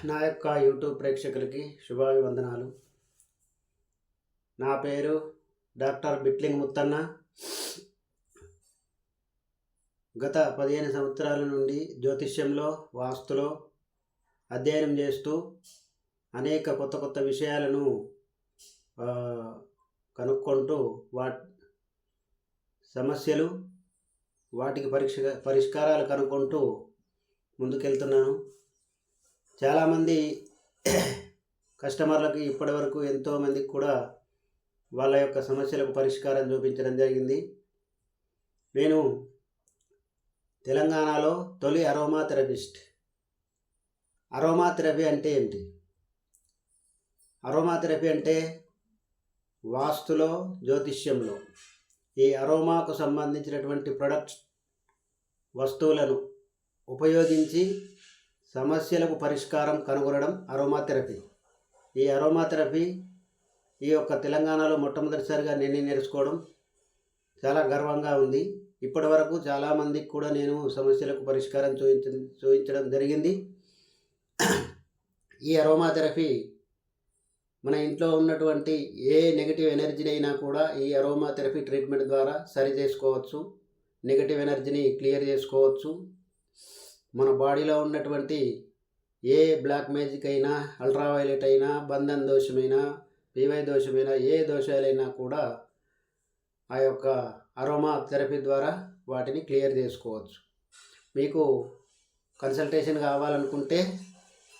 నా యొక్క యూట్యూబ్ ప్రేక్షకులకి శుభాభివందనాలు. నా పేరు డాక్టర్ బిట్లింగ్ ముత్తన్న. గత 15 సంవత్సరాల నుండి జ్యోతిష్యంలో, వాస్తులో అధ్యయనం చేస్తూ అనేక కొత్త కొత్త విషయాలను కనుక్కుంటూ సమస్యలు, వాటికి పరిష్కారాలు కనుక్కుంటూ ముందుకెళ్తున్నాను. చాలామంది కస్టమర్లకి ఇప్పటివరకు ఎంతోమందికి కూడా వాళ్ళ యొక్క సమస్యలకు పరిష్కారం చూపించడం జరిగింది. నేను తెలంగాణలో తొలి అరోమా థెరపిస్ట్. అరోమా థెరపీ అంటే ఏంటి? అరోమా థెరపీ అంటే వాస్తులో, జ్యోతిష్యంలో ఈ అరోమాకు సంబంధించినటువంటి ప్రొడక్ట్స్, వస్తువులను ఉపయోగించి సమస్యలకు పరిష్కారం కనుగొనడం అరోమా థెరపీ. ఈ అరోమా థెరపీ ఈ యొక్క తెలంగాణలో మొట్టమొదటిసారిగా నేను నేర్చుకోవడం చాలా గర్వంగా ఉంది. ఇప్పటి వరకు చాలామందికి కూడా నేను సమస్యలకు పరిష్కారం చూపించడం జరిగింది. ఈ అరోమా థెరపీ మన ఇంట్లో ఉన్నటువంటి ఏ నెగిటివ్ ఎనర్జీని అయినా కూడా ఈ అరోమా థెరపీ ట్రీట్మెంట్ ద్వారా సరి చేసుకోవచ్చు. నెగిటివ్ ఎనర్జీని క్లియర్ చేసుకోవచ్చు. మన బాడీలో ఉన్నటువంటి ఏ బ్లాక్ మ్యాజిక్ అయినా, అల్ట్రావైలెట్ అయినా, బంధన్ దోషమైనా, పీవై దోషమైనా, ఏ దోషాలైనా కూడా ఆ యొక్క అరోమా థెరపీ ద్వారా వాటిని క్లియర్ చేసుకోవచ్చు. మీకు కన్సల్టేషన్ కావాలనుకుంటే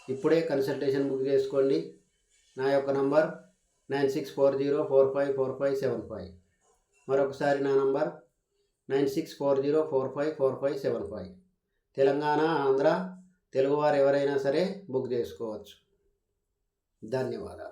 ఇప్పుడే కన్సల్టేషన్ బుక్ చేసుకోండి. నా యొక్క నంబర్ 9640454575. మరొకసారి నా నంబర్ 9640454575. తెలంగాణ, ఆంధ్ర, తెలుగువారు ఎవరైనా సరే బుక్ చేసుకోవచ్చు. ధన్యవాదాలు.